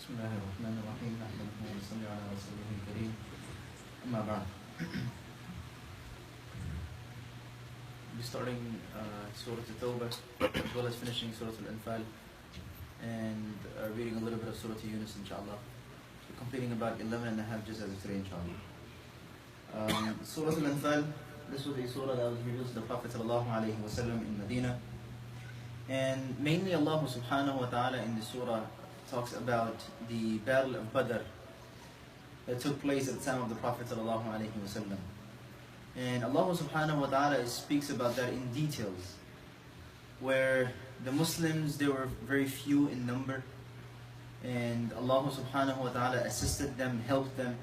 بسم الله الرحمن الرحيم نحمده ونصلي على رسوله الكريم أما بعد. We'll be starting Surah At-Tawbah as well as finishing Surah Al-Anfal and reading a little bit of Surah Yunus inshallah. We're completing about 11 and a half juz as of today inshallah. Surah Al-Anfal, this was a surah that was revealed to the Prophet ﷺ in Medina. And mainly Allah subhanahu wa ta'ala in the surah talks about the battle of Badr that took place at the time of the Prophet ﷺ. And Allah subhanahu wa ta'ala speaks about that in details, where the Muslims, they were very few in number, and Allah subhanahu wa ta'ala assisted them, helped them.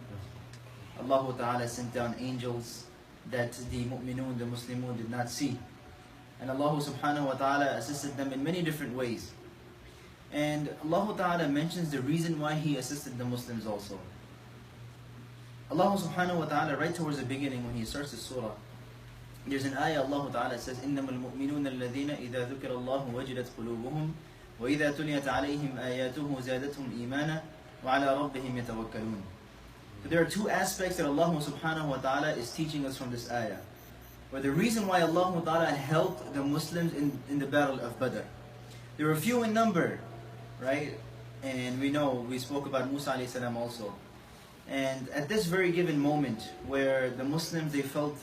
Allah ta'ala sent down angels that the mu'minun, the Muslimun did not see. And Allah subhanahu wa ta'ala assisted them in many different ways. And Allah ta'ala mentions the reason why He assisted the Muslims also. Allah subhanahu wa ta'ala, right towards the beginning when He starts the surah, there's an ayah Allah ta'ala says, إِنَّمَا الْمُؤْمِنُونَ الَّذِينَ إِذَا ذُكِرَ اللَّهُ وَجِلَتْ قُلُوبُهُمْ وَإِذَا تُلِيَتْ عَلَيْهِمْ آيَاتُهُ زَادَتْهُمْ إِيمَانًا وَعَلَى رَبِّهِمْ يَتَوَكَّلُونَ. So there are two aspects that Allah subhanahu wa ta'ala is teaching us from this ayah. But the reason why Allah ta'ala helped the Muslims in the battle of Badr. They were few in number, right? And we know, we spoke about Musa alayhi salam also. And at this very given moment where the Muslims, they felt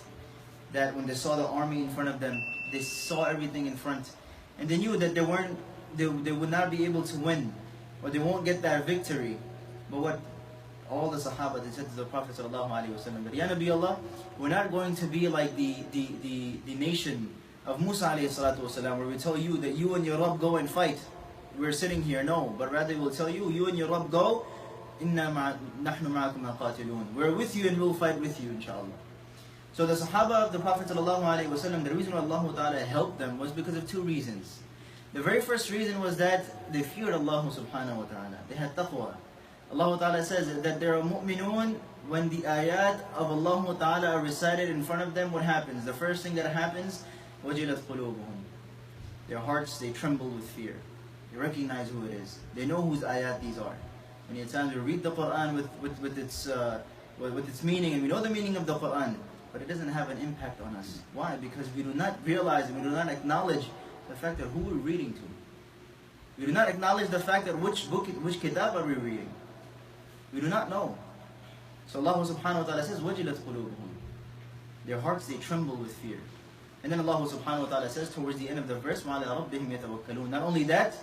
that when they saw the army in front of them, they saw everything in front, and they knew that they would not be able to win, or they won't get that victory. But what all the Sahaba, they said to the Prophet ﷺ, that Ya Nabi Allah, we're not going to be like the nation of Musa ﷺ, where we tell you that you and your Rabb go and fight. We're sitting here, no, but rather we'll tell you, you and your Rabb go, Inna nahnu ma'akum qatilun. We're with you and we'll fight with you, inshallah. So the Sahaba of the Prophet ﷺ, the reason why Allah Ta'ala helped them was because of two reasons. The very first reason was that they feared Allah subhanahu wa ta'ala. They had taqwa. Allah Ta'ala says that there are mu'minun, when the ayat of Allah Ta'ala are recited in front of them, what happens? The first thing that happens, وَجِلَتْ قُلُوبُهُمْ. Their hearts, they tremble with fear. They recognize who it is. They know whose ayat these are. Many times we read the Quran with its meaning, and we know the meaning of the Quran, but it doesn't have an impact on us. Why? Because we do not realize and we do not acknowledge the fact that who we're reading to. We do not acknowledge the fact that which book, which kitab are we reading. We do not know. So Allah subhanahu wa ta'ala says, وَجِلَتْ قُلُوبُهُمْ. Their hearts, they tremble with fear. And then Allah subhanahu wa ta'ala says towards the end of the verse, وَعَلَىٰ رَبِّهِمْ يَتَوَكَّلُونَ. Not only that,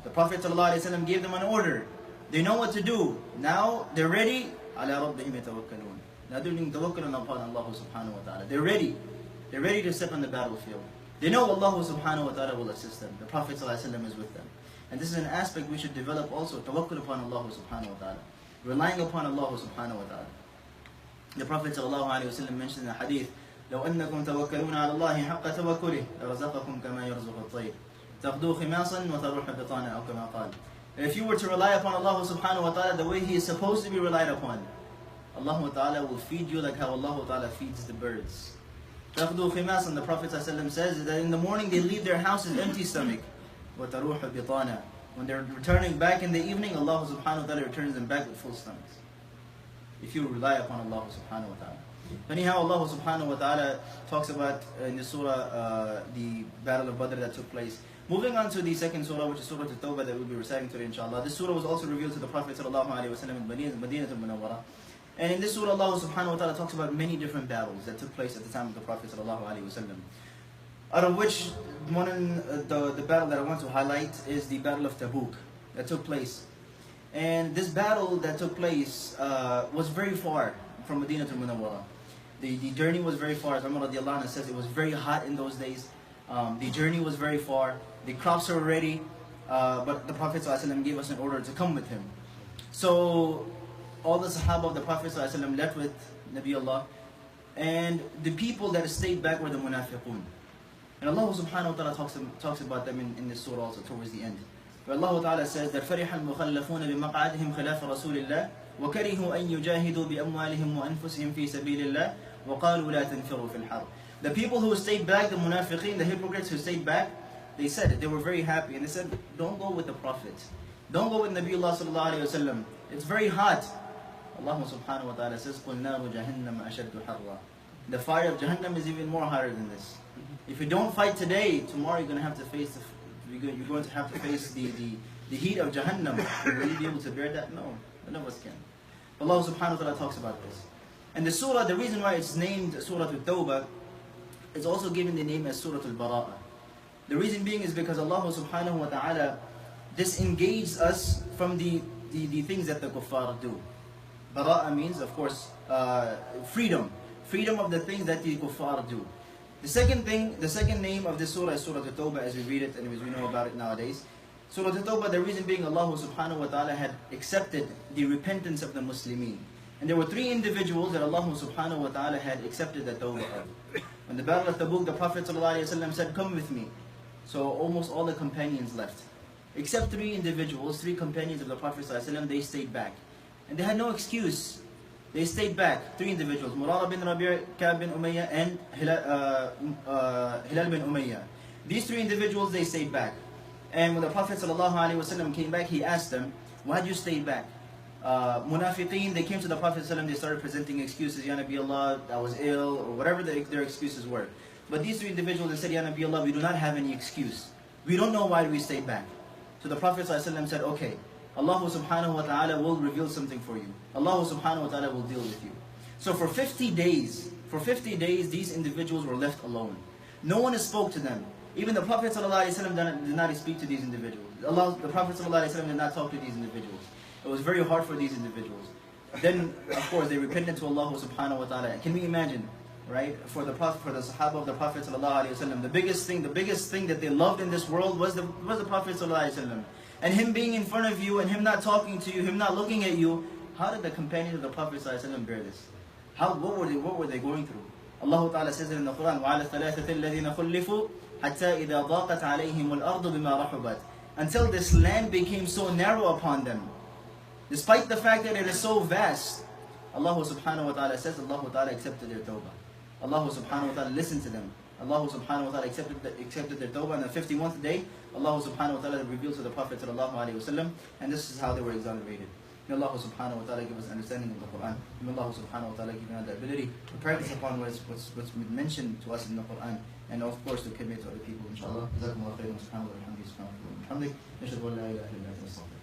the Prophet ﷺ gave them an order. They know what to do. Now they're ready. عَلَىٰ رَبِّهِمْ يَتَوَكَّلُونَ. Now they're doing tawakkul upon Allah subhanahu wa ta'ala. They're ready. They're ready to step on the battlefield. They know Allah subhanahu wa ta'ala will assist them. The Prophet ﷺ is with them. And this is an aspect we should develop also. Tawakkul upon Allah subhanahu wa ta'ala. Relying upon Allah subhanahu wa ta'ala. The Prophet ﷺ mentioned in the hadith, لو أنكم توكلون على الله حق توكله لرزقكم كما يرزق الطير تغدو خماصا وتروح بطانا أو كما قال. If you were to rely upon Allah subhanahu wa ta'ala the way He is supposed to be relied upon, Allah ta'ala will feed you like how Allah ta'ala feeds the birds. تغدو خماصا, the Prophet ﷺ says that in the morning they leave their houses empty stomach. وتروح بطانا. When they're returning back in the evening, Allah subhanahu wa ta'ala returns them back with full stomachs. If you rely upon Allah subhanahu wa ta'ala. Anyhow, Allah subhanahu wa ta'ala talks about in the surah the battle of Badr that took place. Moving on to the second surah, which is Surah At-Tawbah, that we'll be reciting today inshallah. This surah was also revealed to the Prophet sallallahu alaihi wasallam in Medina al-Munawwara. And in this surah, Allah subhanahu wa ta'ala talks about many different battles that took place at the time of the Prophet sallallahu alaihi wasallam. Out of which, the battle that I want to highlight is the battle of Tabuk that took place. And this battle that took place was very far from Medina al-Munawwara. The journey was very far. As Umar radiallahu anhu says, it was very hot in those days. The journey was very far. The crops were ready, but the Prophet ﷺ gave us an order to come with him. So all the Sahaba of the Prophet ﷺ left with Nabi Allah, and the people that stayed back were the Munafiqun. And Allah subhanahu wa ta'ala talks about them in this surah also towards the end. Where Allah ta'ala says that فَرِحَ الْمُخَلَّفُونَ بِمَقْعَدِهِمْ خِلَافَ رَسُولِ اللَّهِ وَكَرِهُوا أَن يُجَاهِدُوا بِأَمْوَالِهِمْ وَأَنفُسِهِمْ فِي سَبِيلِ اللَّهِ وَقَالُوا لَا تَنْفِرُوا فِي الْحَرِّ. The people who stayed back, the munafiqeen, the hypocrites who stayed back, they said, they were very happy, and they said, don't go with the Prophet. Don't go with Nabiullah sallallahu alayhi wa sallam. It's very hot. Allah subhanahu wa ta'ala says, قُلْ نَارُ جَهَنَّمَ أَشَدُّ حَرًّا. The fire of Jahannam is even more hotter than this. If you don't fight today, tomorrow you're going to have to face the heat of Jahannam. Will you be able to bear that? No, none of us can. Allah subhanahu wa ta'ala talks about this. And the surah, the reason why it's named Surah Al-Tawbah, it's also given the name as Surah Al-Bara'ah. The reason being is because Allah subhanahu wa ta'ala disengaged us from the things that the kuffar do. Bara'ah means, of course, freedom. Freedom of the things that the kuffar do. The second name of this surah is Surah Al-Tawbah, as we read it and as we know about it nowadays. Surah Al-Tawbah, the reason being Allah subhanahu wa ta'ala had accepted the repentance of the Muslimin. And there were 3 individuals that Allah subhanahu wa ta'ala had accepted the tawbah of. When the battle of Tabuk, the Prophet ﷺ said, "Come with me." So almost all the companions left. Except 3 individuals, 3 companions of the Prophet ﷺ, they stayed back. And they had no excuse. They stayed back. 3 individuals, Murara bin Rabi', Ka'b bin Umayyah, and Hilal bin Umayyah. These 3 individuals, they stayed back. And when the Prophet ﷺ came back, he asked them, "Why did you stay back?" Munafiqeen, they came to the Prophet ﷺ, they started presenting excuses. "Ya Nabi Allah, I was ill," or whatever their excuses were. But these 3 individuals, they said, "Ya Nabi Allah, we do not have any excuse. We don't know why we stayed back." So the Prophet ﷺ said, "Okay, Allah subhanahu wa ta'ala will reveal something for you. Allah subhanahu wa ta'ala will deal with you." So for 50 days, these individuals were left alone. No one spoke to them. Even the Prophet ﷺ did not speak to these individuals. The Prophet ﷺ did not talk to these individuals. It was very hard for these individuals. Then, of course, they repented to Allah subhanahu wa ta'ala. Can we imagine, right? For the Sahaba of the Prophet ﷺ, the biggest thing that they loved in this world was the Prophet ﷺ. And him being in front of you and him not talking to you, him not looking at you, how did the companions of the Prophet ﷺ bear this? What were they going through? Allah Ta'ala says it in the Quran, وَعَلَى الثَّلَاثَةِ الَّذِينَ خُلِّفُوا حَتَّى إِذَا ضَاقَتْ عَلَيْهِمُ الْأَرْضُ بِمَا رَحُبَتْ. Until this land became so narrow upon them. Despite the fact that it is so vast, Allah subhanahu wa ta'ala says, Allah Ta'ala accepted their tawbah. Allah subhanahu wa ta'ala listened to them. Allah subhanahu wa ta'ala accepted their tawbah. On the 51st day, Allah subhanahu wa ta'ala revealed to the Prophet sallallahu alayhi wa sallam, and this is how they were exonerated. May Allah subhanahu wa ta'ala give us understanding of the Quran. May Allah subhanahu wa ta'ala give us the ability to practice upon what's mentioned to us in the Quran, and of course to commit to other people, inshallah. جزاكم الله خيرا. سبحان الله وبحمده. سبحان الله وبحمده. نشهد أن لا إله إلا أنت.